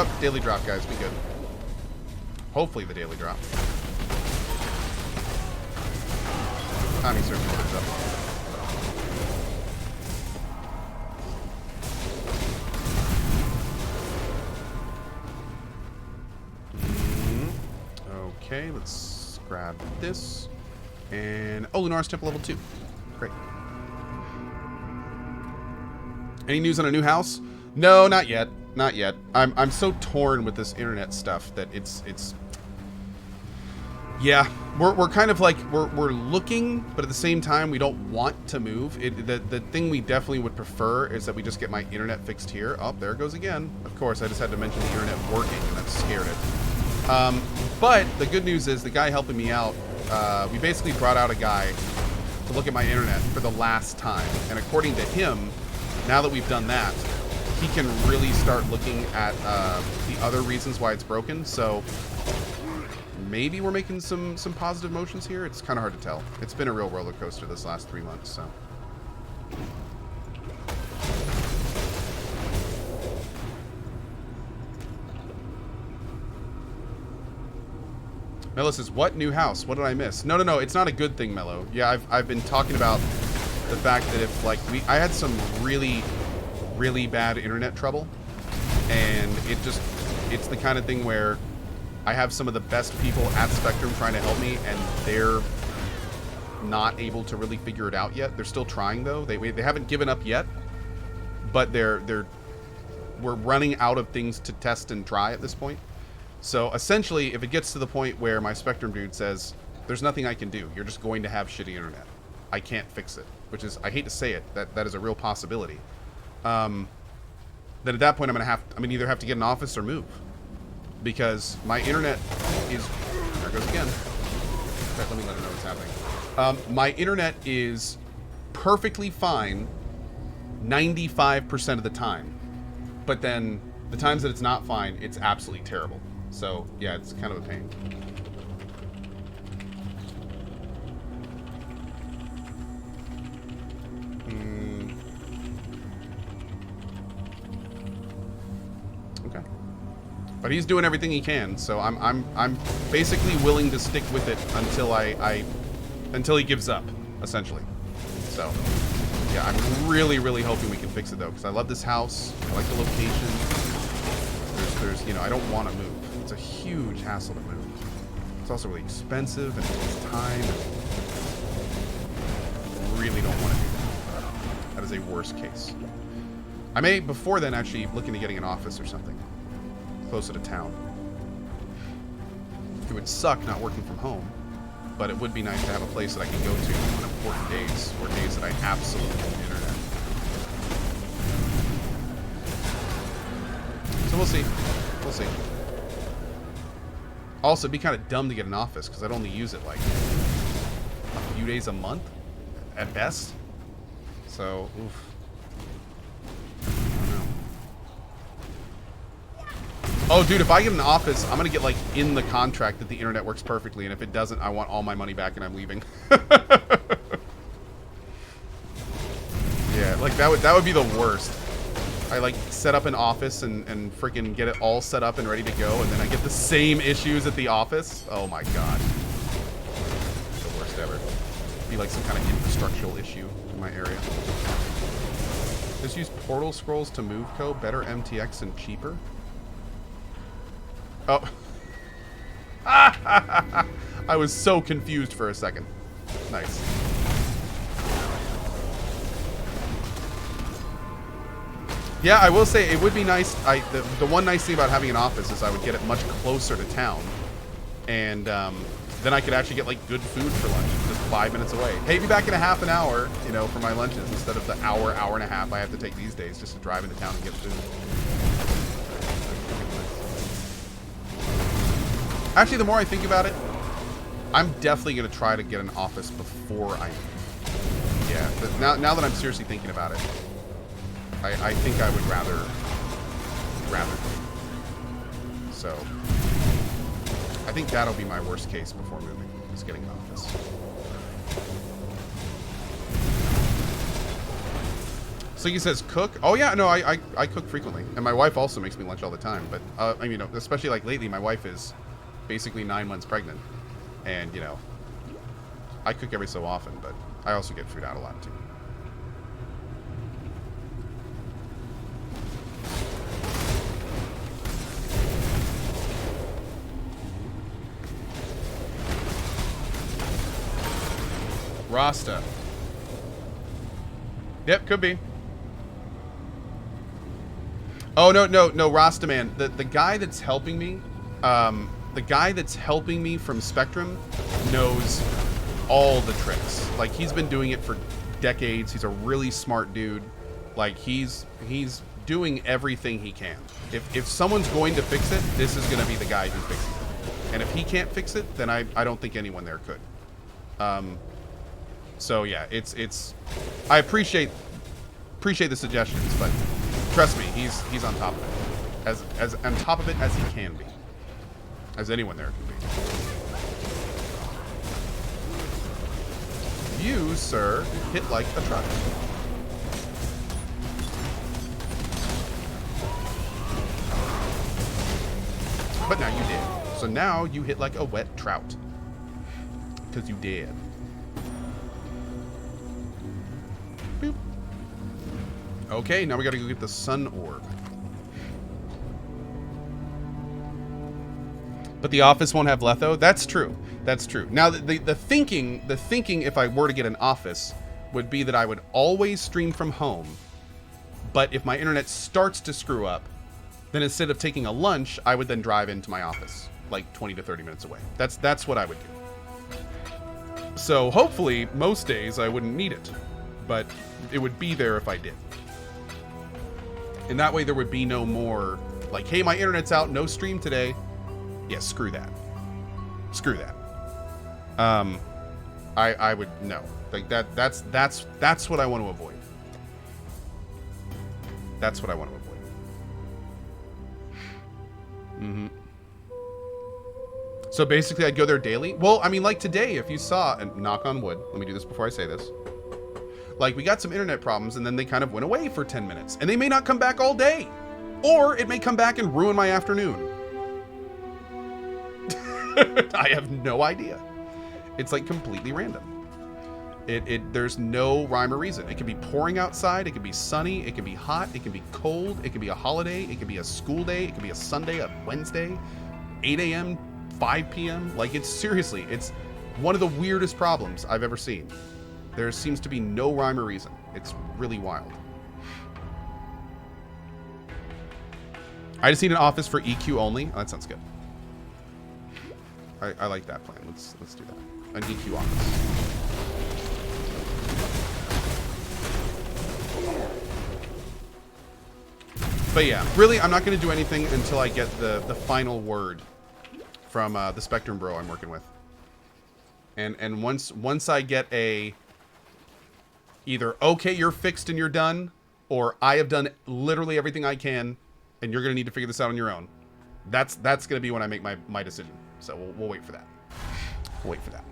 Oh, daily drop, guys. Be good. Hopefully the daily drop. Timing certainly works up. Okay, let's grab this. And, oh, Lunar's Temple level 2. Great. Any news on a new house? No, not yet. Not yet. I'm so torn with this internet stuff that it's yeah, we're kind of like we're looking, but at the same time we don't want to move. The thing we definitely would prefer is that we just get my internet fixed here. Oh, there it goes again. Of course, I just had to mention the internet working, and that scared it. But the good news is the guy helping me out, we basically brought out a guy to look at my internet for the last time, and according to him, now that we've done that, he can really start looking at the other reasons why it's broken. So maybe we're making some positive motions here. It's kind of hard to tell. It's been a real roller coaster this last 3 months. So Mello says, what new house? What did I miss? No, it's not a good thing, Mello. Yeah, I've been talking about the fact that if like I had some really bad internet trouble, and it's the kind of thing where I have some of the best people at Spectrum trying to help me, and they're not able to really figure it out yet. They're still trying though. They haven't given up yet, but we're running out of things to test and try at this point. So essentially, if it gets to the point where my Spectrum dude says there's nothing I can do, you're just going to have shitty internet, I can't fix it, which is, I hate to say it, that is a real possibility. Then at that point I'm gonna either have to get an office or move, because my internet is, there it goes again. In fact, let me let her know what's happening. My internet is perfectly fine 95% of the time, but then the times that it's not fine, it's absolutely terrible. So yeah, it's kind of a pain. Okay. But he's doing everything he can, so I'm basically willing to stick with it until he gives up, essentially. So yeah, I'm really hoping we can fix it though, because I love this house. I like the location. There's you know, I don't want to move. It's a huge hassle to move. It's also really expensive and it takes time. I really don't want to do that. That is a worst case. I may, before then, actually look into getting an office or something closer to town. It would suck not working from home, but it would be nice to have a place that I can go to on important days, or days that I absolutely need internet. So we'll see. We'll see. Also, it'd be kind of dumb to get an office, because I'd only use it like a few days a month at best. So, oof. Oh, dude, if I get an office, I'm going to get, like, in the contract that the internet works perfectly, and if it doesn't, I want all my money back and I'm leaving. Yeah, like, that would be the worst. I, like, set up an office and freaking get it all set up and ready to go, and then I get the same issues at the office. Oh, my God. The worst ever. It'd be, like, some kind of infrastructural issue in my area. Just use portal scrolls to move code, better MTX and cheaper. Oh. I was so confused for a second. Nice. Yeah, I will say it would be nice. The one nice thing about having an office is I would get it much closer to town. And then I could actually get like good food for lunch, just 5 minutes away. Hey, be back in a half an hour, you know, for my lunches instead of the hour and a half I have to take these days just to drive into town and get food. Actually, the more I think about it, I'm definitely going to try to get an office before I move. Yeah, but now that I'm seriously thinking about it, I think I would rather. So, I think that'll be my worst case before moving, is getting an office. So Siggy says cook. Oh yeah, no, I cook frequently, and my wife also makes me lunch all the time. But I mean, you know, especially like lately, my wife is basically 9 months pregnant, and you know, I cook every so often, but I also get food out a lot too. Rasta. Yep, could be. Oh no, Rasta man. The guy that's helping me, from Spectrum knows all the tricks. Like, he's been doing it for decades. He's a really smart dude. Like, he's doing everything he can. If someone's going to fix it, this is going to be the guy who fixes it. And if he can't fix it, then I don't think anyone there could. So yeah, it's I appreciate the suggestions, but trust me, he's on top of it. As on top of it as he can be. As anyone there can be. You, sir, hit like a truck. But now you did. So now you hit like a wet trout. Because you did. Boop. Okay, now we gotta go get the sun orb. But the office won't have Letho? That's true. That's true. Now, the thinking if I were to get an office would be that I would always stream from home. But if my internet starts to screw up, then instead of taking a lunch, I would then drive into my office, like 20 to 30 minutes away. That's what I would do. So hopefully, most days I wouldn't need it. But it would be there if I did. And that way there would be no more, like, hey, my internet's out, no stream today. Yeah, screw that. Screw that. I would, no. Like, that's what I want to avoid. That's what I want to avoid. Mm-hmm. So basically I'd go there daily. Well, I mean, like today, if you saw, and knock on wood, let me do this before I say this. Like, we got some internet problems, and then they kind of went away for 10 minutes. And they may not come back all day. Or it may come back and ruin my afternoon. I have no idea. It's, like, completely random. There's no rhyme or reason. It could be pouring outside. It could be sunny. It could be hot. It could be cold. It could be a holiday. It could be a school day. It could be a Sunday, a Wednesday, 8 a.m., 5 p.m. Like, it's one of the weirdest problems I've ever seen. There seems to be no rhyme or reason. It's really wild. I just need an office for EQ only. Oh, that sounds good. I like that plan. Let's do that. An EQ office. But yeah, really, I'm not going to do anything until I get the final word from the Spectrum bro I'm working with. And once I get a either, okay, you're fixed and you're done, or I have done literally everything I can, and you're going to need to figure this out on your own. That's going to be when I make my decision. So we'll wait for that. We'll wait for that.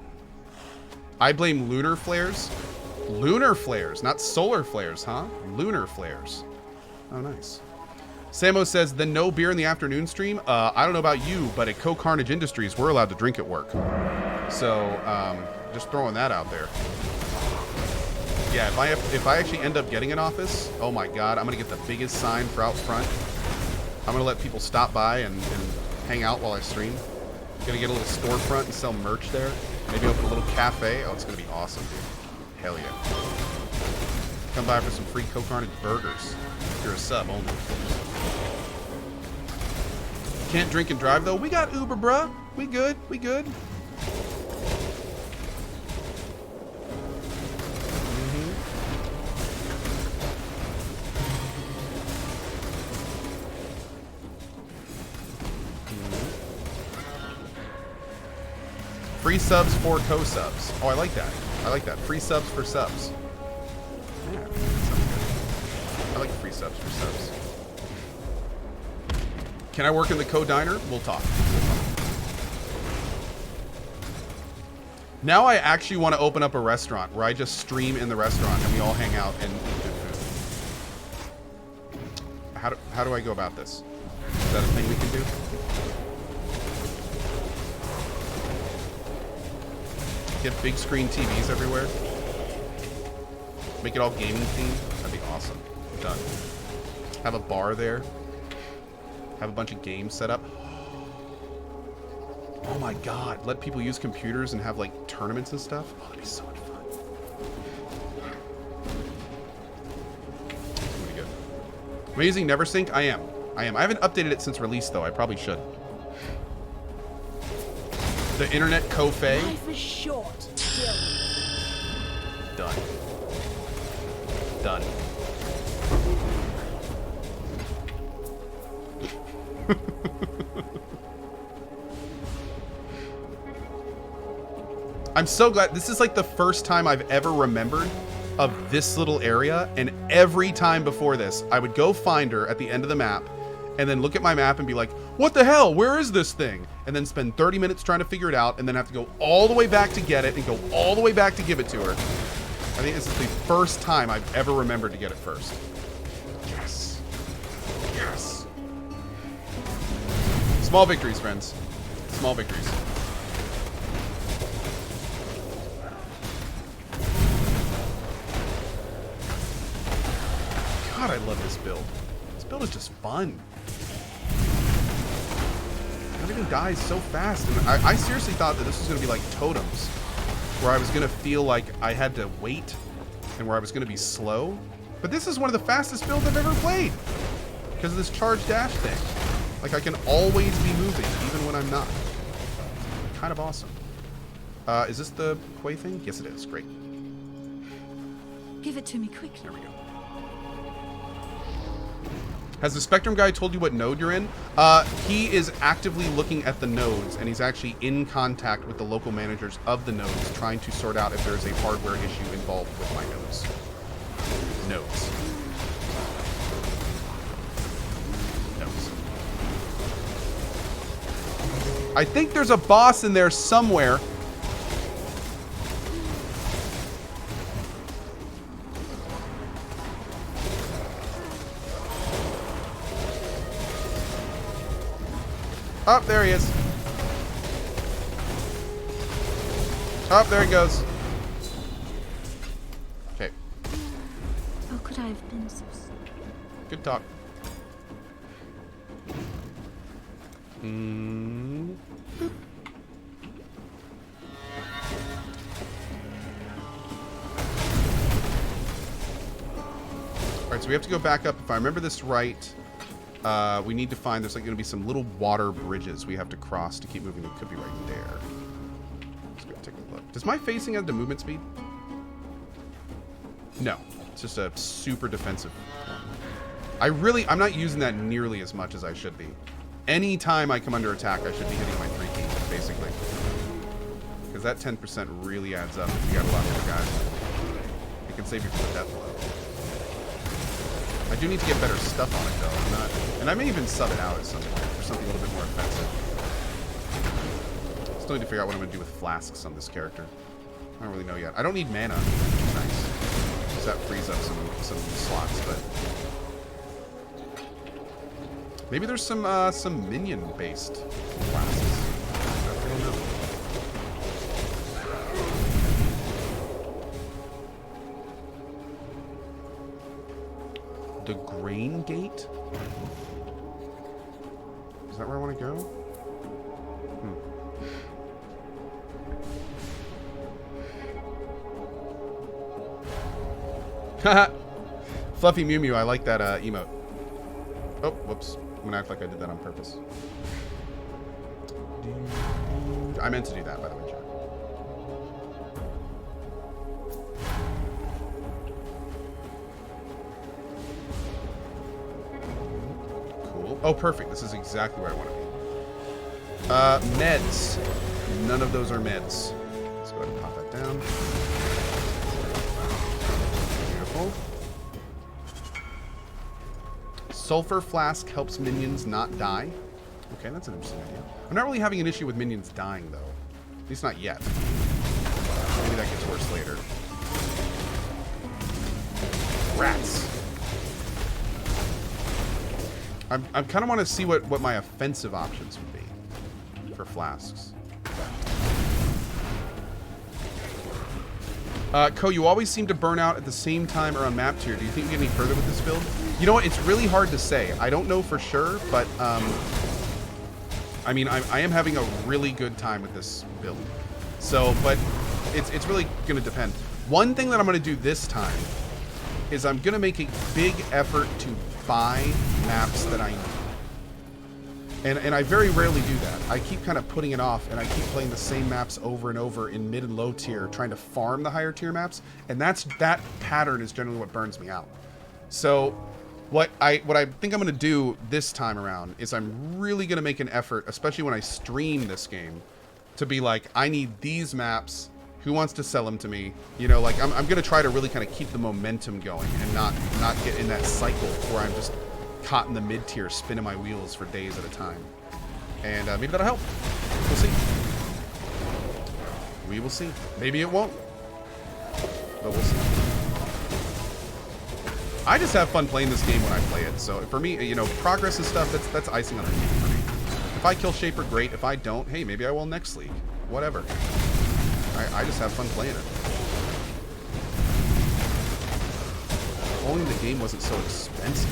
I blame lunar flares. Lunar flares, not solar flares, huh? Lunar flares. Oh, nice. Samo says, then no beer in the afternoon stream? I don't know about you, but at CohhCarnage Industries, we're allowed to drink at work. So, just throwing that out there. Yeah, if I actually end up getting an office, oh my god, I'm gonna get the biggest sign for out front. I'm gonna let people stop by and hang out while I stream. Gonna get a little storefront and sell merch there. Maybe open a little cafe. Oh, it's gonna be awesome, dude. Hell yeah. Come by for some free CohhCarnage burgers. If you're a sub only. Can't drink and drive though. We got Uber, bruh. We good. We good. Free subs for co-subs. Oh, I like that. I like that. Free subs for subs. Yeah, that sounds good. I like free subs for subs. Can I work in the co-diner? We'll talk. Now I actually want to open up a restaurant where I just stream in the restaurant and we all hang out and eat good food. How do I go about this? Is that a thing we can do? Get big screen TVs everywhere. Make it all gaming themed. That'd be awesome. Done. Have a bar there. Have a bunch of games set up. Oh my god. Let people use computers and have like tournaments and stuff. Oh, that'd be so much fun. Pretty good. Am I using NeverSync? I am. I haven't updated it since release though. I probably should. The internet Cohh. Life is short. Still. Done. Done. I'm so glad. This is like the first time I've ever remembered of this little area, and every time before this, I would go find her at the end of the map, and then look at my map and be like, what the hell? Where is this thing? And then spend 30 minutes trying to figure it out, and then have to go all the way back to get it, and go all the way back to give it to her. I think this is the first time I've ever remembered to get it first. Yes. Yes. Small victories, friends. Small victories. God, I love this build. This build is just fun. Everything dies so fast. And I seriously thought that this was going to be like Totems, where I was going to feel like I had to wait and where I was going to be slow. But this is one of the fastest builds I've ever played because of this charge dash thing. Like, I can always be moving, even when I'm not. Kind of awesome. Is this the Quay thing? Yes, it is. Great. Give it to me quickly. There we go. Has the Spectrum guy told you what node you're in? He is actively looking at the nodes, and he's actually in contact with the local managers of the nodes, trying to sort out if there's a hardware issue involved with my nodes. Nodes. Nodes. I think there's a boss in there somewhere. Oh, there he is. Oh, there he goes. Okay. How could I have been so sick? Good talk. Alright, so we have to go back up. If I remember this right, we need to find, there's like going to be some little water bridges we have to cross to keep moving. It could be right there. Let's go take a look. Does my facing add to movement speed? No. It's just a super defensive one. I'm not using that nearly as much as I should be. Anytime I come under attack, I should be hitting my 3 keys, basically. Because that 10% really adds up if you got a lot of other guys. It can save you from the death blow. I do need to get better stuff on it, though. I'm not, and I may even sub it out at some point for something a little bit more offensive. Still need to figure out what I'm going to do with flasks on this character. I don't really know yet. I don't need mana, which is nice. Because that frees up some slots, but... Maybe there's some minion-based flasks. I don't know. The Grain Gate? Is that where I want to go? Haha. Fluffy Mew Mew, I like that emote. Oh, whoops. I'm gonna act like I did that on purpose. I meant to do that, by the way, Jack. Cool. Oh, perfect. This is exactly where I want to be. Meds. None of those are meds. Let's go ahead and pop that down. Beautiful. Sulfur Flask helps minions not die. Okay, that's an interesting idea. I'm not really having an issue with minions dying, though. At least not yet. Maybe that gets worse later. Rats. I kind of want to see what my offensive options would be for flasks. Ko, you always seem to burn out at the same time or on map tier. Do you think you get any further with this build? You know what? It's really hard to say. I don't know for sure, but I mean, I am having a really good time with this build. So, but it's really going to depend. One thing that I'm going to do this time is I'm going to make a big effort to buy maps that I need. And I very rarely do that. I keep kind of putting it off, and I keep playing the same maps over and over in mid and low tier, trying to farm the higher tier maps, and that pattern is generally what burns me out. So what I think I'm going to do this time around is I'm really going to make an effort, especially when I stream this game, to be like, I need these maps. Who wants to sell them to me? You know, like I'm going to try to really kind of keep the momentum going and not get in that cycle where I'm just caught in the mid tier spinning my wheels for days at a time. And maybe that'll help. We'll see. We will see. Maybe it won't, but we'll see. I just have fun playing this game when I play it. So for me, you know, progress and stuff, that's icing on the cake for me. If I kill Shaper, great. If I don't, hey, maybe I will next league. Whatever. I just have fun playing it. If only the game wasn't so expensive.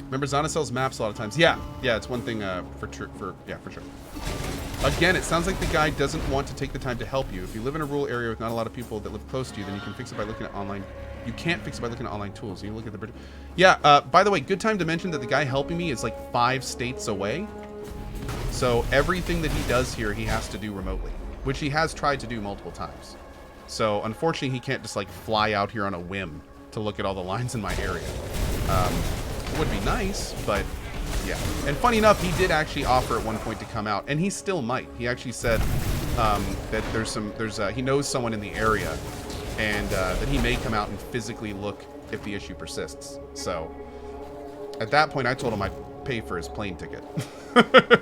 Remember, Zana sells maps a lot of times. Yeah, it's one thing for sure. Again, it sounds like the guy doesn't want to take the time to help you. If you live in a rural area with not a lot of people that live close to you, then you can fix it by looking at online. You can't fix it by looking at online tools. You look at the bridge. Yeah. By the way, good time to mention that the guy helping me is like 5 states away. So everything that he does here, he has to do remotely, which he has tried to do multiple times. So unfortunately, he can't just like fly out here on a whim to look at all the lines in my area. Would be nice, but yeah. And funny enough, he did actually offer at one point to come out, and he still might. He actually said that he knows someone in the area, and that he may come out and physically look if the issue persists. So at that point, I told him I'd pay for his plane ticket.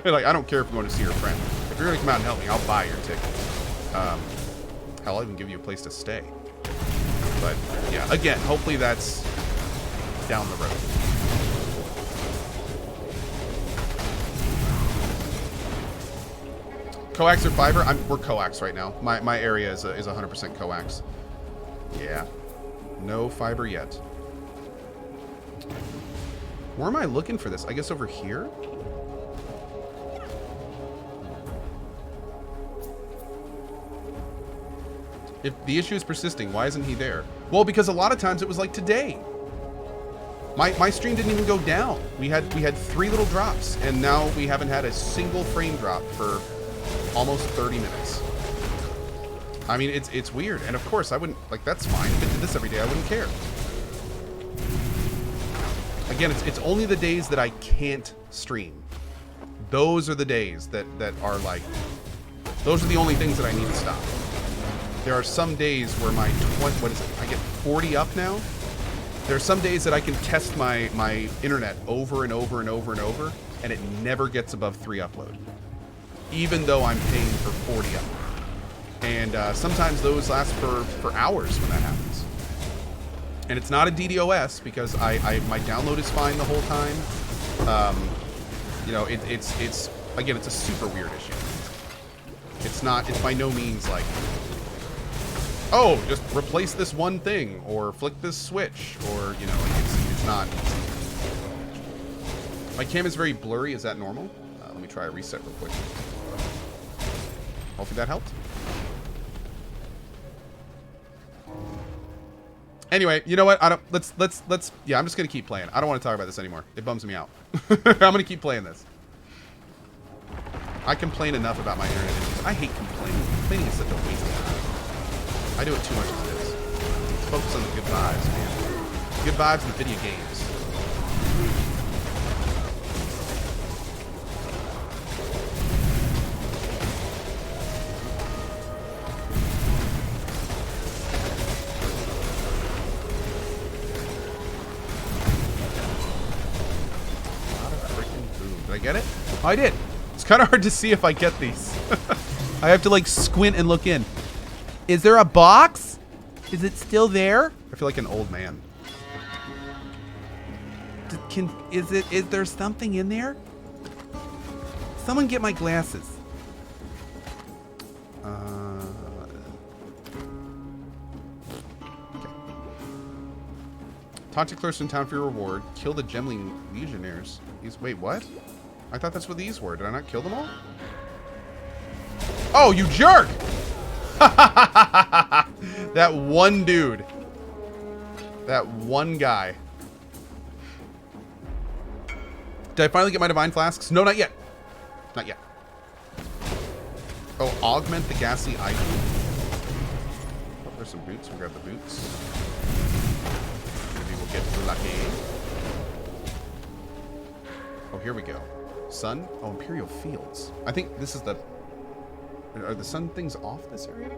Like, I don't care if you're going to see your friend. If you're going to come out and help me, I'll buy your ticket. Hell, I'll even give you a place to stay. But yeah, again, hopefully that's down the road. Coax or fiber? We're coax right now. My area is 100% coax. Yeah. No fiber yet. Where am I looking for this? I guess over here? If the issue is persisting, why isn't he there? Well, because a lot of times it was like today. My stream didn't even go down. We had 3 little drops, and now we haven't had a single frame drop for almost 30 minutes. I mean, it's weird. And of course, I wouldn't, like, that's fine. If it did this every day, I wouldn't care. Again, it's only the days that I can't stream. Those are the days that are like, those are the only things that I need to stop. There are some days where my I get 40 up now. There are some days that I can test my internet over and over and over and over, and it never gets above 3 upload, even though I'm paying for 40 up. And sometimes those last for hours when that happens. And it's not a DDoS because my download is fine the whole time. You know, it's again, it's a super weird issue. It's by no means like, oh, just replace this one thing or flick this switch, or, you know, it's not. My cam is very blurry. Is that normal? Let me try a reset real quick. Hopefully that helped. Anyway, you know what? Let's yeah, I'm just gonna keep playing. I don't want to talk about this anymore. It bums me out. I'm gonna keep playing this. I complain enough about my internet issues. I hate complaining. Complaining is such a waste of time. I do it too much as it is. Focus on the good vibes, man. Good vibes in the video games. Did I get it? Oh, I did. It's kind of hard to see if I get these. I have to like squint and look in. Is there a box? Is it still there? I feel like an old man. Is there something in there? Someone get my glasses. Okay. Talk to clerks in town for your reward. Kill the Gemling legionnaires. Wait, what? I thought that's what these were. Did I not kill them all? Oh, you jerk! That one dude. That one guy. Did I finally get my divine flasks? No, not yet. Not yet. Oh, augment the gassy eye. Oh, there's some boots. We'll grab the boots. Maybe we'll get lucky. Oh, here we go. Sun? Oh, Imperial Fields. I think this is the... Are the sun things off this area?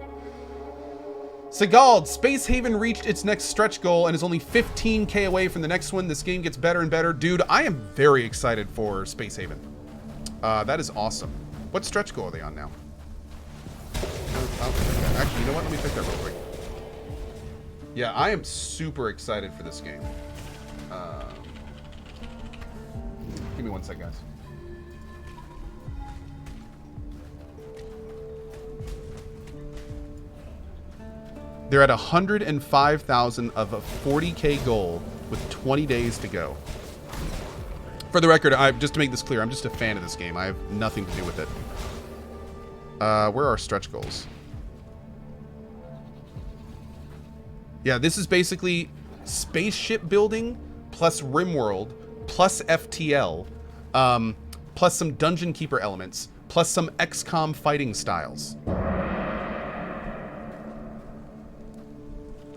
Sigald, Space Haven reached its next stretch goal and is only 15k away from the next one. This game gets better and better. Dude, I am very excited for Space Haven. That is awesome. What stretch goal are they on now? Actually, you know what? Let me pick that real quick. Yeah, I am super excited for this game. Give me one sec, guys. They're at 105,000 of a 40k goal with 20 days to go. For the record, just to make this clear, I'm just a fan of this game. I have nothing to do with it. Where are our stretch goals? Yeah, this is basically spaceship building plus RimWorld plus FTL plus some Dungeon Keeper elements plus some XCOM fighting styles.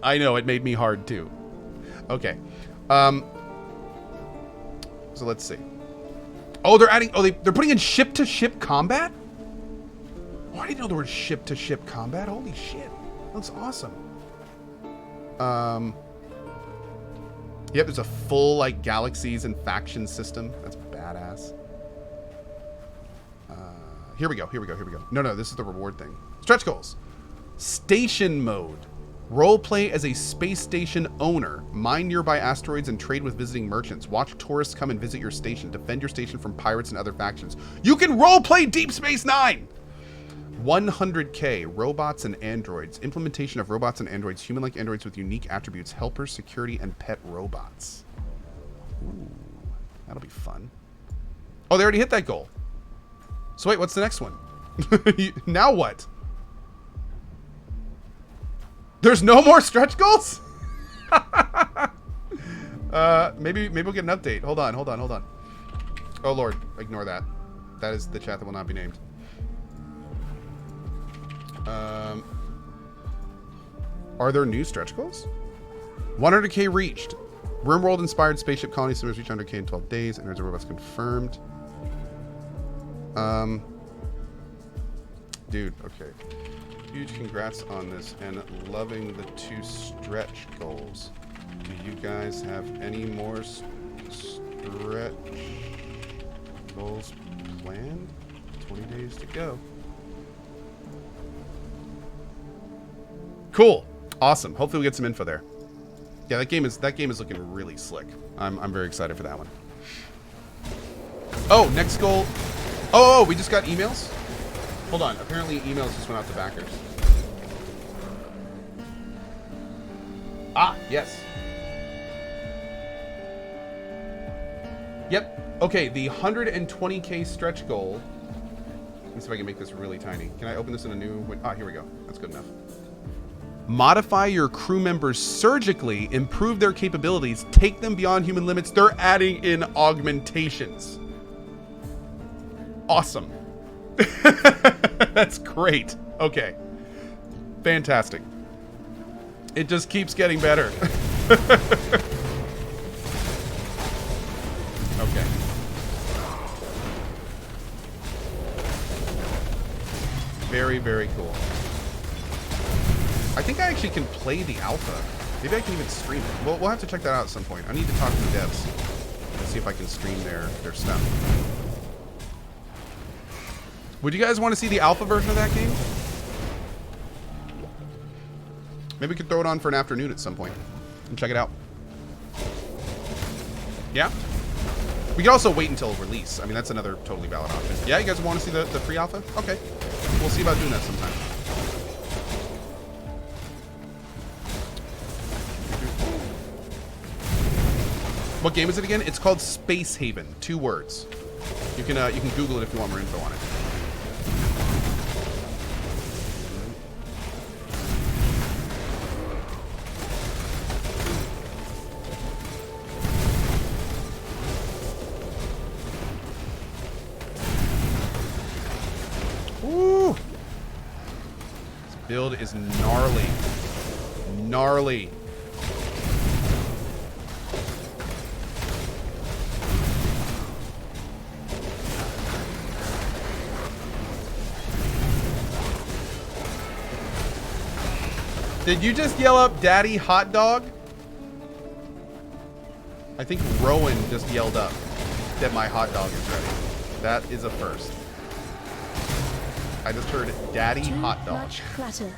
I know, it made me hard too. Okay. So let's see. Oh, they're adding... Oh, they're putting in ship-to-ship combat? Oh, I didn't know there was ship-to-ship combat. Holy shit. That looks awesome. Yep, there's a full, like, galaxies and faction system. That's badass. Here we go. No, this is the reward thing. Stretch goals. Station mode. Roleplay as a space station owner. Mine nearby asteroids and trade with visiting merchants. Watch tourists come and visit your station. Defend your station from pirates and other factions. You can roleplay Deep Space Nine! 100k. Robots and androids. Implementation of robots and androids. Human-like androids with unique attributes. Helpers, security, and pet robots. Ooh, that'll be fun. Oh, they already hit that goal. So wait, what's the next one? Now what? There's no more stretch goals? Maybe we'll get an update. Hold on. Oh Lord, ignore that. That is the chat that will not be named. Are there new stretch goals? 100k reached. RimWorld inspired spaceship colony simmers reach 100k in 12 days. And there's a robots confirmed. Dude, okay. Huge congrats on this and loving the 2 stretch goals. Do you guys have any more stretch goals planned? 20 days to go. Cool. Awesome. Hopefully we get some info there. Yeah, that game is looking really slick. I'm very excited for that one. Oh, next goal. Oh, we just got emails? Hold on. Apparently emails just went out to backers. Ah, yes. Yep. Okay, the 120k stretch goal. Let me see if I can make this really tiny. Can I open this in a new... Ah, here we go. That's good enough. Modify your crew members surgically, improve their capabilities, take them beyond human limits. They're adding in augmentations. Awesome. That's great. Okay. Fantastic. It just keeps getting better. Okay. Very, very cool. I think I actually can play the alpha. Maybe I can even stream it. Well, we'll have to check that out at some point. I need to talk to the devs and see if I can stream their stuff. Would you guys want to see the alpha version of that game? Maybe we could throw it on for an afternoon at some point and check it out. Yeah? We could also wait until release. I mean, that's another totally valid option. Yeah, you guys want to see the pre-alpha? Okay. We'll see about doing that sometime. What game is it again? It's called Space Haven. 2 words. You can Google it if you want more info on it. Woo! This build is gnarly. Gnarly. Did you just yell up Daddy Hot Dog? I think Rowan just yelled up that my hot dog is ready. That is a first. I just heard Daddy Hot Dog. Much clutter.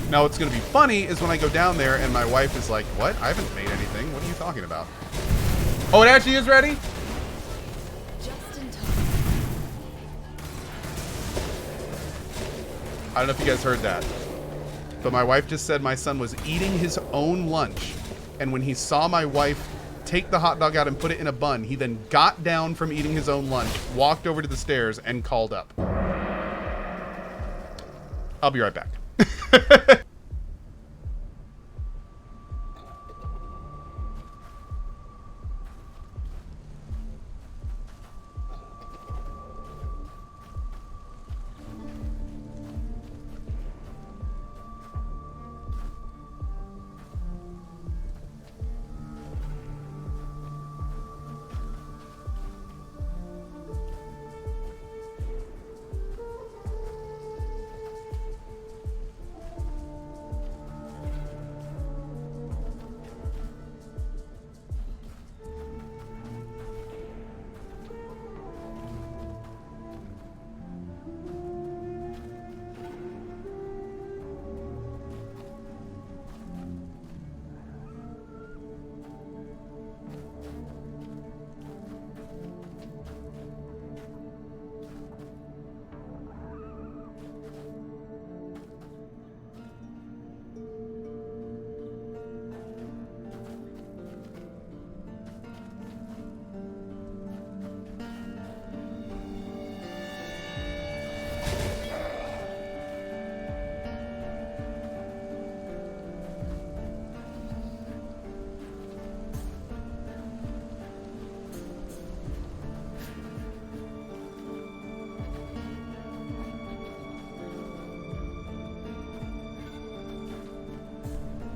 Now what's going to be funny is when I go down there and my wife is like, what? I haven't made anything. What are you talking about? Oh, it actually is ready? Just in time. I don't know if you guys heard that, but my wife just said my son was eating his own lunch, and when he saw my wife take the hot dog out and put it in a bun, he then got down from eating his own lunch, walked over to the stairs, and called up. I'll be right back.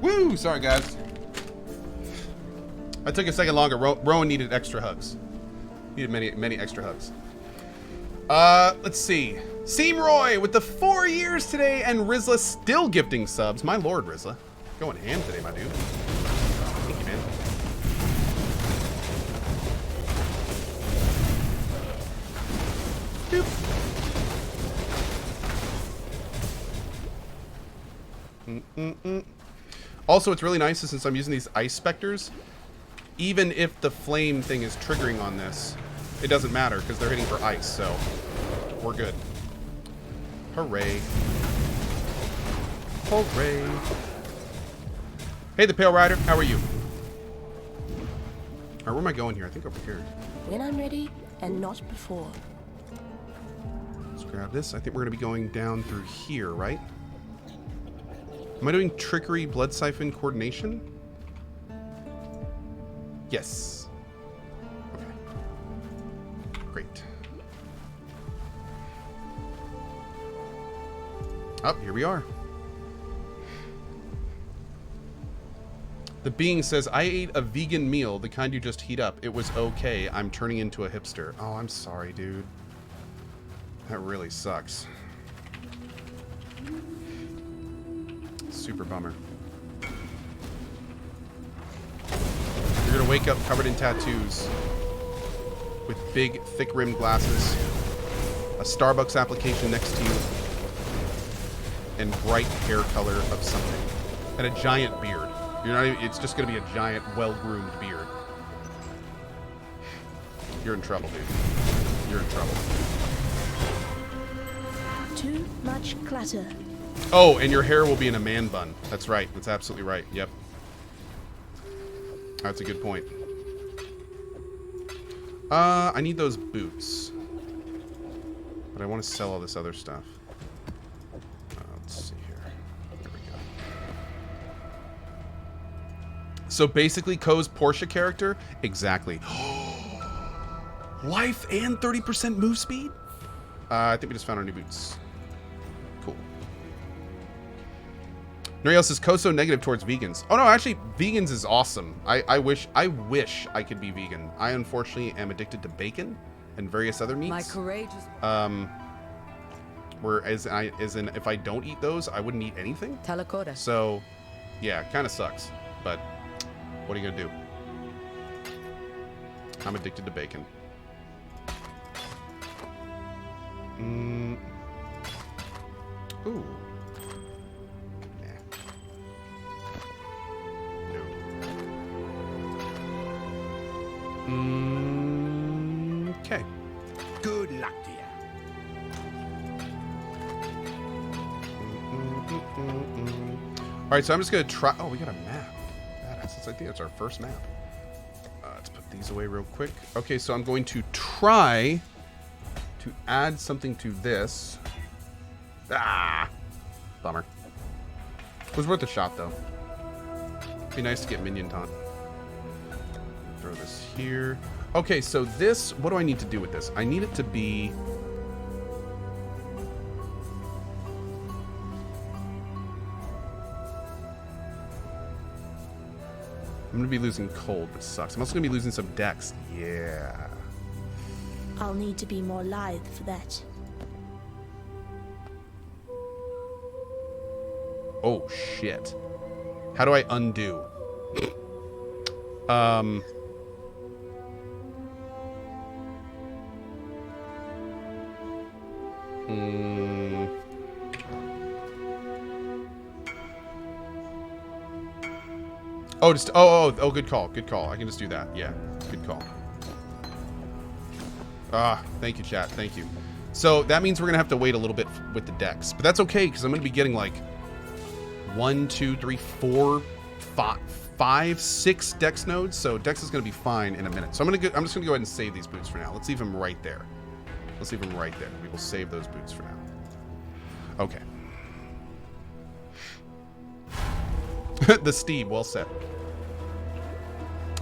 Woo! Sorry, guys. I took a second longer. Rowan needed extra hugs. Needed many extra hugs. Let's see. Seam Roy with the 4 years today, and Rizla still gifting subs. My lord, Rizla. Going ham today, my dude. Thank you, man. Doop. Also, it's really nice since I'm using these ice specters. Even if the flame thing is triggering on this, it doesn't matter because they're hitting for ice, so we're good. Hooray. Hooray. Hey, the Pale Rider, how are you? Alright, where am I going here? I think over here. When I'm ready, and not before. Let's grab this. I think we're going to be going down through here, right? Am I doing trickery, blood siphon, coordination? Yes. Okay. Great. Oh, here we are. The being says, I ate a vegan meal, the kind you just heat up. It was okay. I'm turning into a hipster. Oh, I'm sorry, dude. That really sucks. Super bummer. You're gonna wake up covered in tattoos. with big, thick-rimmed glasses, a Starbucks application next to you, and bright hair color of something, and a giant beard. You're not even, it's just going to be a giant, well-groomed beard. You're in trouble, dude. You're in trouble. Too much clutter. Oh, and your hair will be in a man bun. That's right. That's absolutely right. Yep. That's a good point. I need those boots. But I want to sell all this other stuff. Let's see here. There we go. So basically, Coh's Porsche character? Exactly. Life and 30% move speed? I think we just found our new boots. Cool. Nuriel says, Coh's so negative towards vegans. Oh no, actually, vegans is awesome. I wish I could be vegan. I unfortunately am addicted to bacon and various other meats. My courageous. Whereas if I don't eat those, I wouldn't eat anything. Talakoda. So, yeah, kind of sucks. But what are you gonna do? I'm addicted to bacon. Ooh. No. Okay. Good luck to you. All right, so I'm just gonna try. Oh, we got a map. Badass. I think that's our first map. Let's put these away real quick. Okay, so I'm going to try to add something to this. Ah, bummer. It was worth a shot, though. Be nice to get Minion taunt. Throw this here. Okay, so this, what do I need to do with this? I need it to be... I'm going to be losing cold, which sucks. I'm also going to be losing some dex. Yeah. I'll need to be more lithe for that. Oh, shit. How do I undo? Oh, just oh, good call. Good call. I can just do that. Yeah, good call. Thank you, chat. Thank you. So that means we're gonna have to wait a little bit with the dex, but that's okay because I'm gonna be getting like 1, 2, 3, 4, 5, 6 dex nodes. So dex is gonna be fine in a minute. So I'm just gonna go ahead and save these boots for now. Let's leave them right there. Let's leave them right there. We will save those boots for now. Okay. The Steam, well said.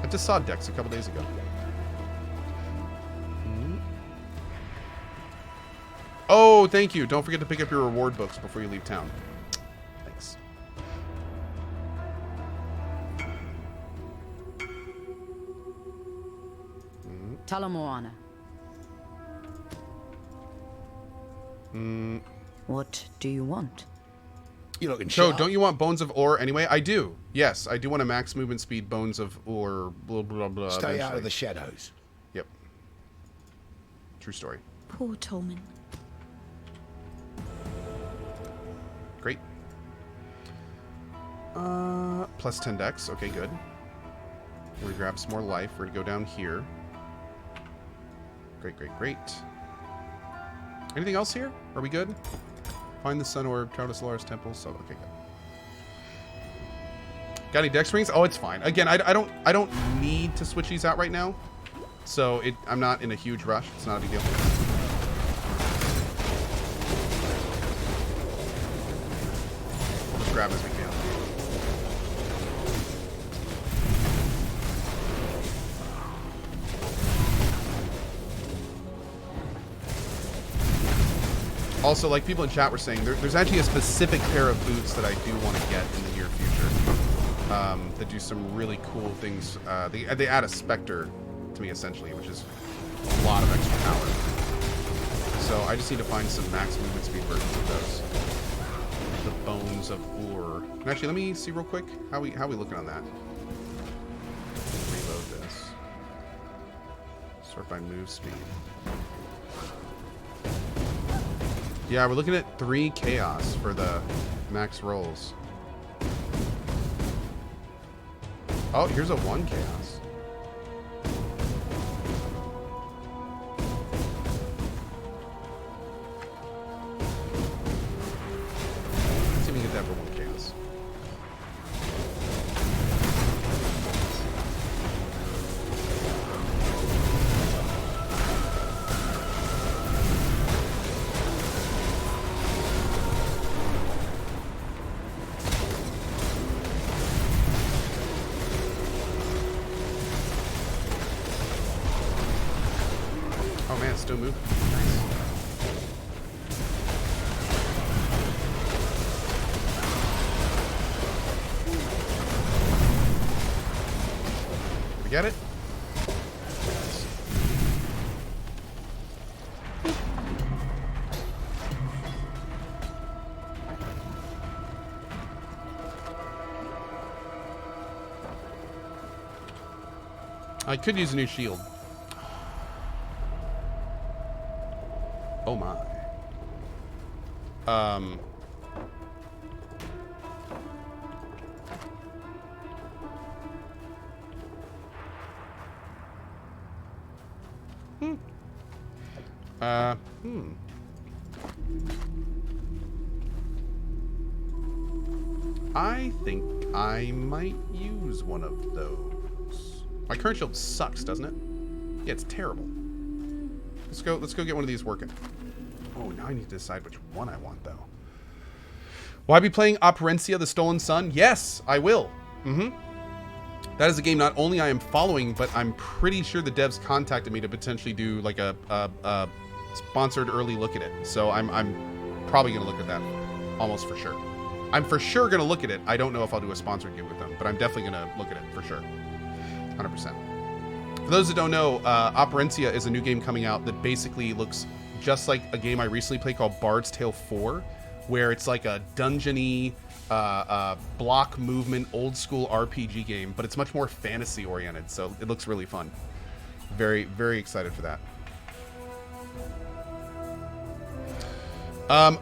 I just saw Dex a couple days ago. Oh, thank you. Don't forget to pick up your reward books before you leave town. Thanks. Talamoana. What do you want? You're looking So, sharp. don't you want Bones of Ore anyway? I do. Yes, I do want a max movement speed Bones of Ore. Blah, blah, blah. Stay out eventually. of the shadows. Yep. True story. Poor Tolman. Great. Plus 10 dex. Okay, good. We're going to grab some more life. We're going to go down here. Great, great, great. Anything else here? Are we good? Find the Sun Orb, travel to Solaris Temple. So, okay, good. Got any dex rings? Oh, it's fine. Again, I don't need to switch these out right now. So, I'm not in a huge rush. It's not a big deal. We'll just grab as we can. Also, like people in chat were saying, there's actually a specific pair of boots that I do want to get in the near future that do some really cool things. They add a Spectre to me, essentially, which is a lot of extra power. So I just need to find some max movement speed versions of those. The Bones of Ur. And actually, let me see real quick. How we looking on that? Reload this. Sort by move speed. Yeah, we're looking at 3 chaos for the max rolls. Oh, here's a 1 chaos. Let's see if we can get that for 1 chaos. Oh man, it's still moving. Nice. We get it? I could use a new shield. Oh my. I think I might use one of those. My current shield sucks, doesn't it? Yeah, it's terrible. Let's go get one of these working. Oh, now I need to decide which one I want, though. Will I be playing Operencia, the Stolen Sun? Yes, I will. That is a game not only I am following, but I'm pretty sure the devs contacted me to potentially do like a sponsored early look at it. So I'm probably going to look at that almost for sure. I'm for sure going to look at it. I don't know if I'll do a sponsored gig with them, but I'm definitely going to look at it for sure. 100%. For those that don't know, Operencia is a new game coming out that basically looks just like a game I recently played called Bard's Tale 4, where it's like a dungeony, block movement, old school RPG game, but it's much more fantasy oriented, so it looks really fun. Very, very excited for that.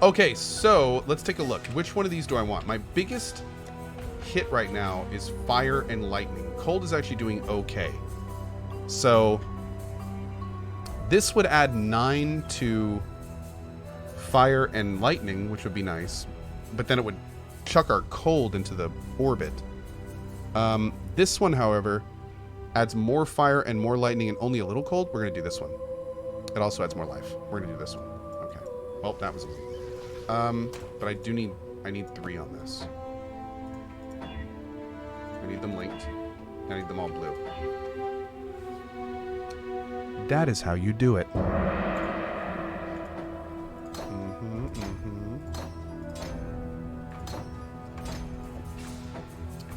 Okay, so let's take a look. Which one of these do I want? My biggest hit right now is fire and lightning. Cold is actually doing okay. So this would add 9 to fire and lightning, which would be nice. But then it would chuck our cold into the orbit. This one, however, adds more fire and more lightning and only a little cold. We're going to do this one. It also adds more life. We're going to do this one. Okay. Well, that was easy. But I need 3 on this. I need them linked. I need them all blue. That is how you do it.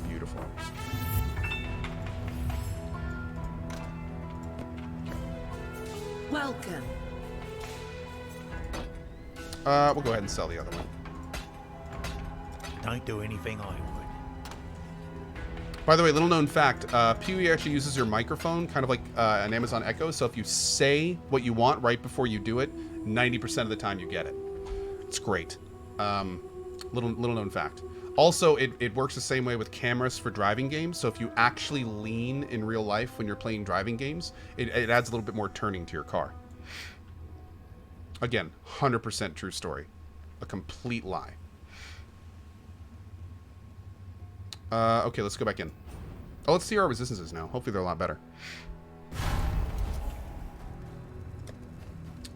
Beautiful. Welcome. We'll go ahead and sell the other one. Don't do anything I would. By the way, little known fact, Pewee actually uses your microphone, kind of like an Amazon Echo, so if you say what you want right before you do it, 90% of the time you get it. It's great. Little known fact. Also, it works the same way with cameras for driving games, so if you actually lean in real life when you're playing driving games, it adds a little bit more turning to your car. Again, 100% true story. A complete lie. Okay, let's go back in. Oh, let's see our resistances now. Hopefully they're a lot better.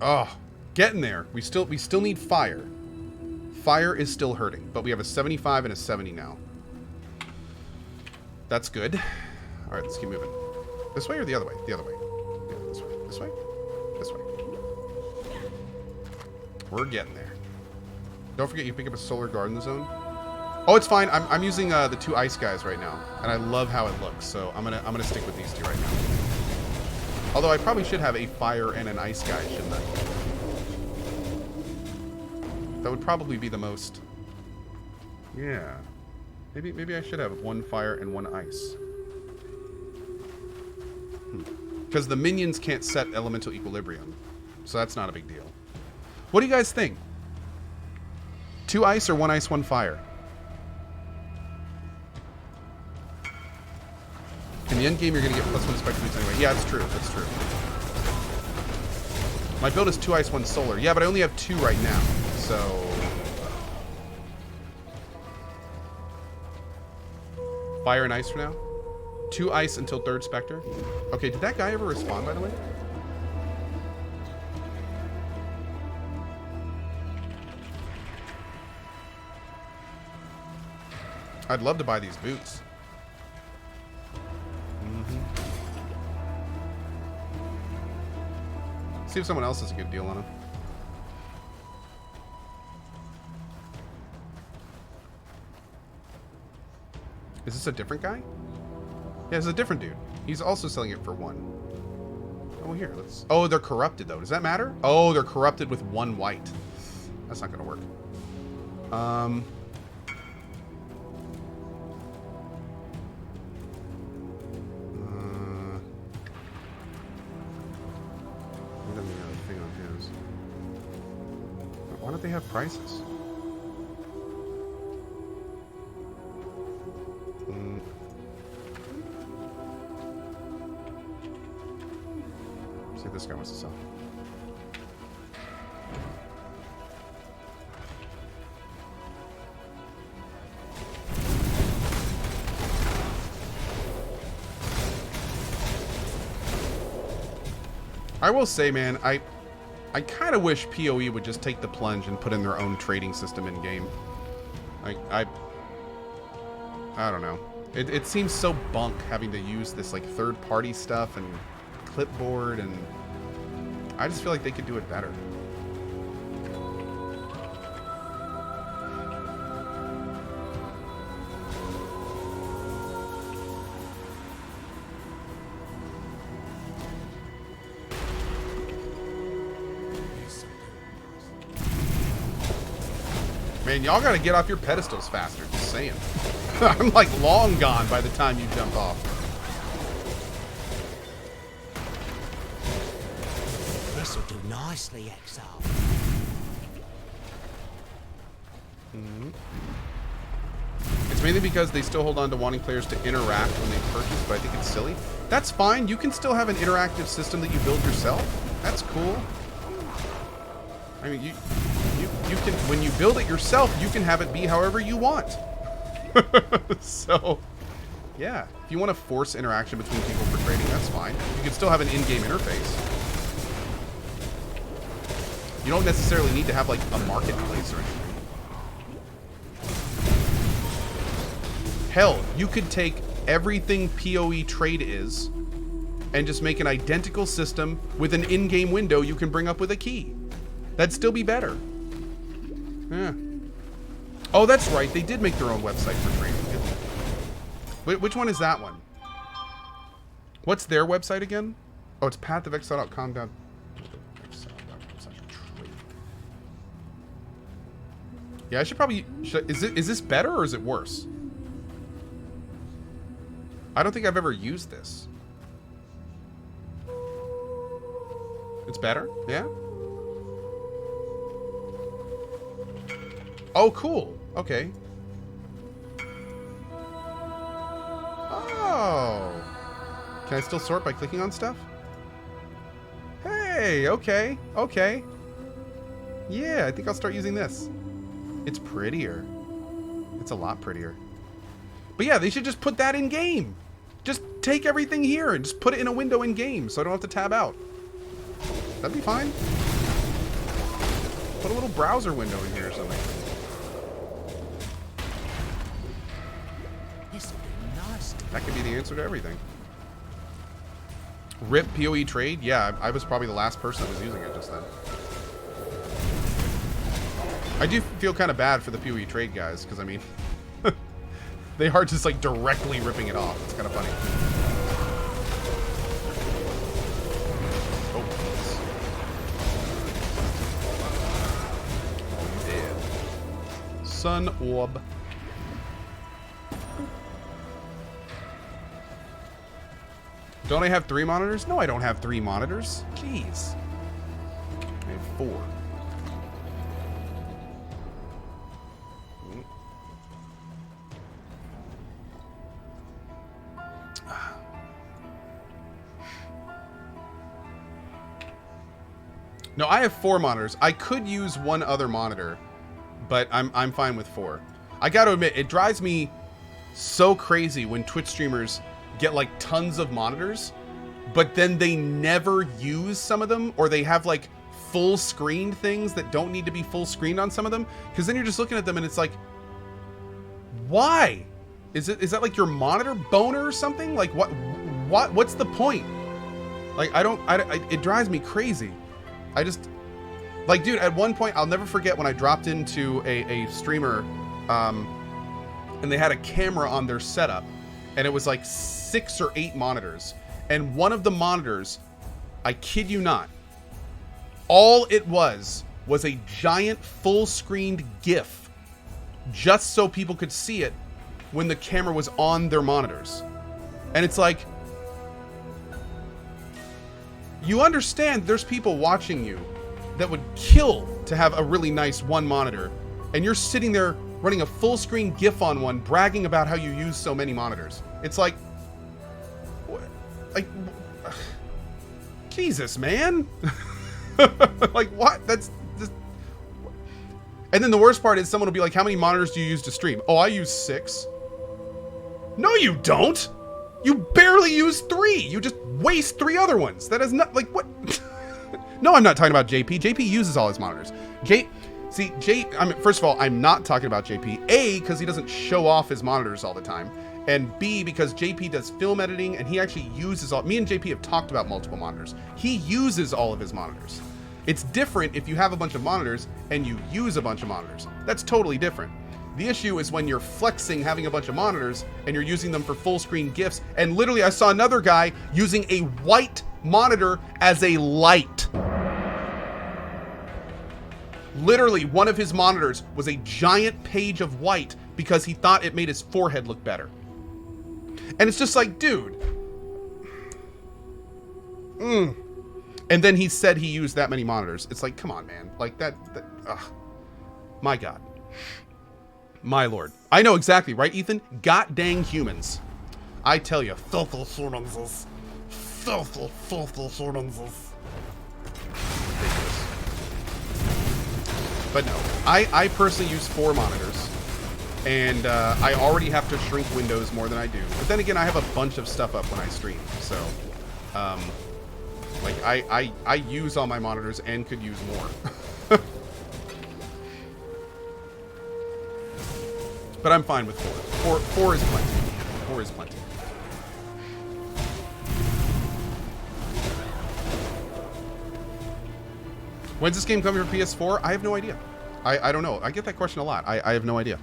Oh, getting there. We still need fire. Fire is still hurting, but we have a 75 and a 70 now. That's good. All right, let's keep moving. This way or the other way? The other way. Yeah, this way. This way. This way. We're getting there. Don't forget you pick up a solar guard in the zone. Oh, it's fine. I'm using the 2 ice guys right now, and I love how it looks. So I'm gonna stick with these 2 right now. Although I probably should have a fire and an ice guy, shouldn't I? That would probably be the most. Yeah. Maybe I should have 1 fire and 1 ice. Because the minions can't set elemental equilibrium. So that's not a big deal. What do you guys think? 2 ice or 1 ice, 1 fire? In the end game, you're going to get +1 spectre boots anyway. Yeah, that's true. That's true. My build is 2 ice, 1 solar. Yeah, but I only have 2 right now. So... Fire and ice for now. 2 ice until 3rd spectre. Okay, did that guy ever respawn, by the way? I'd love to buy these boots. See if someone else has a good deal on them. Is this a different guy? Yeah, it's a different dude. He's also selling it for 1. Oh, here, let's... Oh, they're corrupted, though. Does that matter? Oh, they're corrupted with 1 white. That's not gonna work. Why don't they have prices? See if this guy wants to sell. I will say, man, I kind of wish PoE would just take the plunge and put in their own trading system in game. I don't know. It seems so bunk having to use this like third-party stuff and clipboard, and I just feel like they could do it better. Man, y'all gotta get off your pedestals faster, just saying. I'm like long gone by the time you jump off. This'll do nicely, Exile. It's mainly because they still hold on to wanting players to interact when they purchase, but I think it's silly. That's fine. You can still have an interactive system that you build yourself. That's cool. I mean, you can, when you build it yourself, you can have it be however you want. So, yeah, if you want to force interaction between people for trading, that's fine. You can still have an in-game interface. You don't necessarily need to have like a marketplace or anything. Hell, you could take everything PoE trade is and just make an identical system with an in-game window you can bring up with a key. That'd still be better. Yeah. Oh, that's right. They did make their own website for trading. Which one is that one? What's their website again? Oh, it's pathofexile.com. Yeah, I should probably... Is this better or is it worse? I don't think I've ever used this. It's better? Yeah? Oh, cool. Okay. Oh. Can I still sort by clicking on stuff? Hey, okay. Okay. Yeah, I think I'll start using this. It's prettier. It's a lot prettier. But yeah, they should just put that in game. Just take everything here and just put it in a window in game so I don't have to tab out. That'd be fine. Put a little browser window in here or something. That could be the answer to everything. RIP PoE trade? Yeah, I was probably the last person that was using it just then. I do feel kind of bad for the PoE trade guys, because I mean, they are just like directly ripping it off. It's kind of funny. Oh, dead. Sun orb. Don't I have 3 monitors? No, I don't have 3 monitors. Jeez. I have 4. No, I have 4 monitors. I could use 1 other monitor, but I'm fine with 4. I got to admit, it drives me so crazy when Twitch streamers get like tons of monitors, but then they never use some of them, or they have like full screened things that don't need to be full screened on some of them, because then you're just looking at them and it's like, why? Is that like your monitor boner or something? Like what's the point? Like it drives me crazy. I just, like, dude, at one point, I'll never forget when I dropped into a streamer, and they had a camera on their setup, and it was like 6 or 8 monitors. And one of the monitors, I kid you not, all it was a giant full-screened GIF, just so people could see it when the camera was on their monitors. And it's like, you understand there's people watching you that would kill to have a really nice 1 monitor, and you're sitting there running a full screen GIF on one, bragging about how you use so many monitors. It's like, Jesus, man. Like, what? That's just... And then the worst part is someone will be like, how many monitors do you use to stream? Oh, I use 6. No, you don't. You barely use 3. You just waste 3 other ones. That is not, like, what? No, I'm not talking about JP. JP uses all his monitors. I mean, first of all, I'm not talking about JP. A, because he doesn't show off his monitors all the time. And B, because JP does film editing, and he actually uses all... Me and JP have talked about multiple monitors. He uses all of his monitors. It's different if you have a bunch of monitors and you use a bunch of monitors. That's totally different. The issue is when you're flexing having a bunch of monitors and you're using them for full screen GIFs. And literally I saw another guy using a white monitor as a light. Literally one of his monitors was a giant page of white because he thought it made his forehead look better. And it's just like, dude. And then he said he used that many monitors. It's like, come on, man. Like that ugh. My God. My lord. I know exactly, right, Ethan? God dang humans. I tell you. Filthy humans. Filthy humans. But no, I personally use 4 monitors, and I already have to shrink windows more than I do. But then again, I have a bunch of stuff up when I stream, so like I use all my monitors and could use more. But I'm fine with 4. 4 is plenty. 4 is plenty. When's this game coming for PS4? I have no idea. I don't know. I get that question a lot. I have no idea.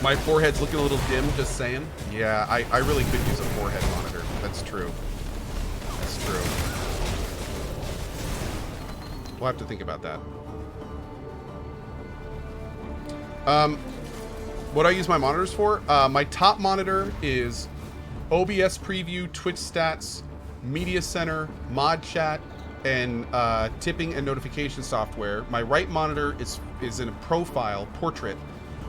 My forehead's looking a little dim, just saying. Yeah, I really could use a forehead monitor. That's true. That's true. We'll have to think about that. What do I use my monitors for? My top monitor is OBS Preview, Twitch Stats, Media Center, Mod Chat, and tipping and notification software. My right monitor is in a profile portrait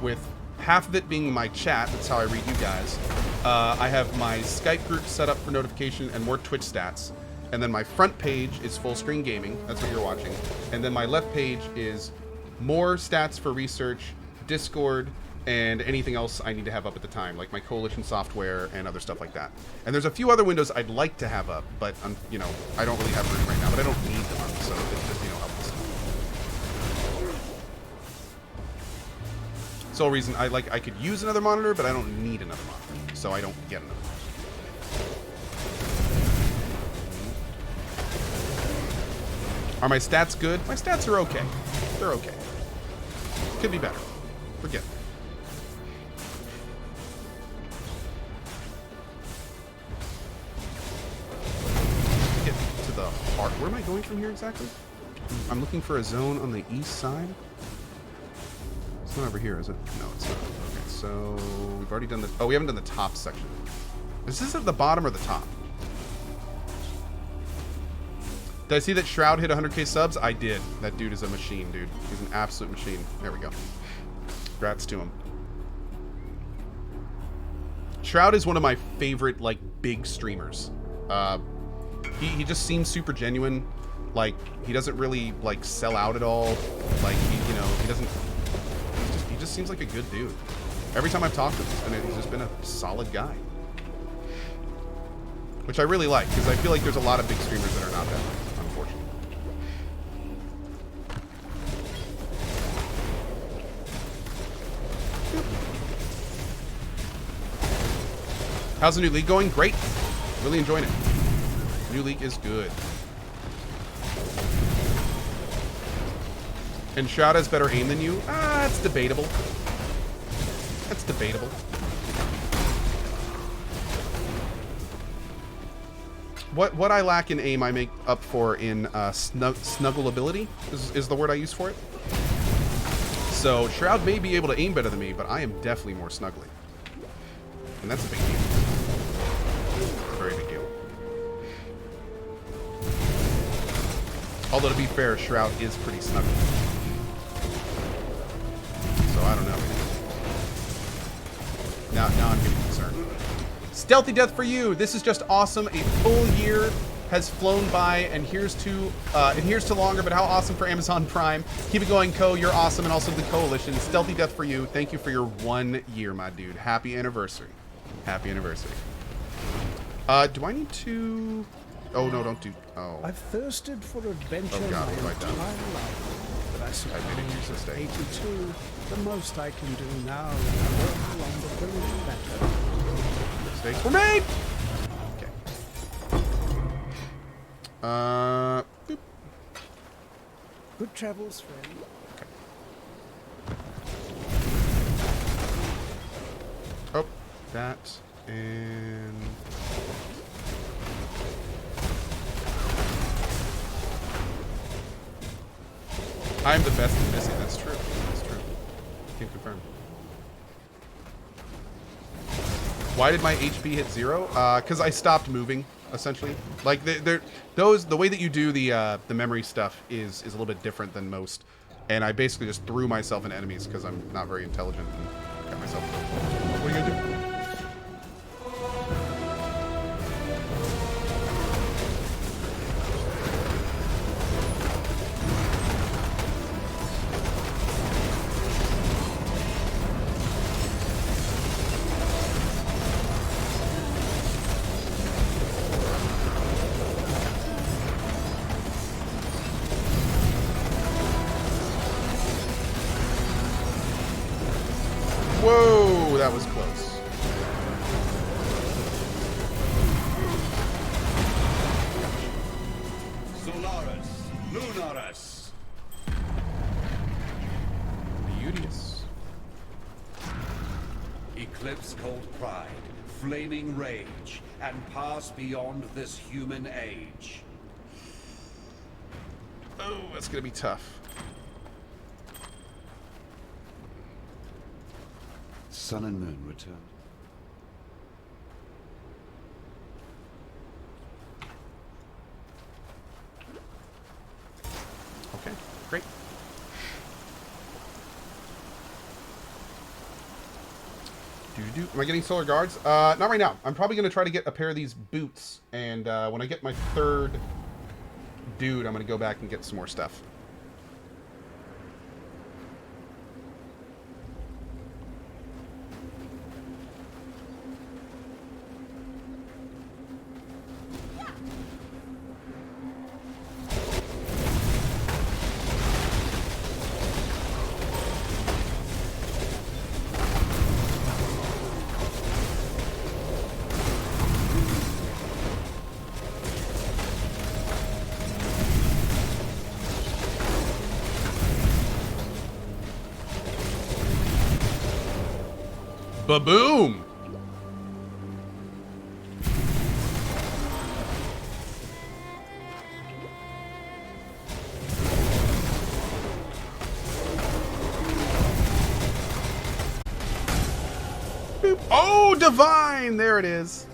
with half of it being my chat. That's how I read you guys. I have my Skype group set up for notification and more Twitch stats. And then my front page is full screen gaming. That's what you're watching. And then my left page is more stats for research, Discord, and anything else I need to have up at the time, like my coalition software and other stuff like that. And there's a few other windows I'd like to have up, but you know, I don't really have room right now, but I don't need them up, so it's just, you know, helpful stuff. Sole reason I could use another monitor, but I don't need another monitor, so I don't get another monitor. Are my stats good? My stats are okay. They're okay. Could be better. Forget it. Get to the heart. Where am I going from here exactly? I'm looking for a zone on the east side. It's not over here, is it? No, it's not. Okay, so we've already done this. Oh, we haven't done the top section. Is this at the bottom or the top? Did I see that Shroud hit 100k subs? I did. That dude is a machine, dude. He's an absolute machine. There we go. Congrats to him. Shroud is one of my favorite, like, big streamers. He just seems super genuine. Like, he doesn't really, like, sell out at all. Like, he, you know, he doesn't... He just seems like a good dude. Every time I've talked to him, he's just been a solid guy. Which I really like, because I feel like there's a lot of big streamers that are not that way, unfortunately. How's the new league going? Great. Really enjoying it. New league is good. And Shroud has better aim than you? Ah, it's debatable. That's debatable. What I lack in aim, I make up for in snuggleability, is the word I use for it. So Shroud may be able to aim better than me, but I am definitely more snuggly. And that's a big deal. It's a very big deal. Although, to be fair, Shroud is pretty snuggly. So I don't know. Now I'm getting concerned. Stealthy death for you. This is just awesome. A full year has flown by, and here's to longer. But how awesome for Amazon Prime. Keep it going, Co. You're awesome, and also the Coalition. Stealthy death for you. Thank you for your 1 year, my dude. Happy anniversary. Happy anniversary. Do I need to? Oh no, don't do. Oh. I've thirsted for adventure Oh God, my what have I done? entire life, but I made a use suppose mistake. at 82, the most I can do now is walk along the village better. Mistakes were made. Okay. Boop. Good travels, friend. Oh, that and. I'm the best at missing. That's true. That's true. Can confirm. Why did my HP hit 0? Because I stopped moving, essentially. Like the way that you do the memory stuff is a little bit different than most, and I basically just threw myself into enemies because I'm not very intelligent and got myself. What are you gonna do? Whoa, that was close. Solaris, Lunaris. Beauteous. Eclipse cold pride, flaming rage, and pass beyond this human age. Oh, that's gonna be tough. Sun and moon return. Okay, great. Am I getting solar guards? Not right now. I'm probably gonna try to get a pair of these boots, and when I get my 3rd dude, I'm gonna go back and get some more stuff. Ba-boom! Boop. Oh, divine! There it is.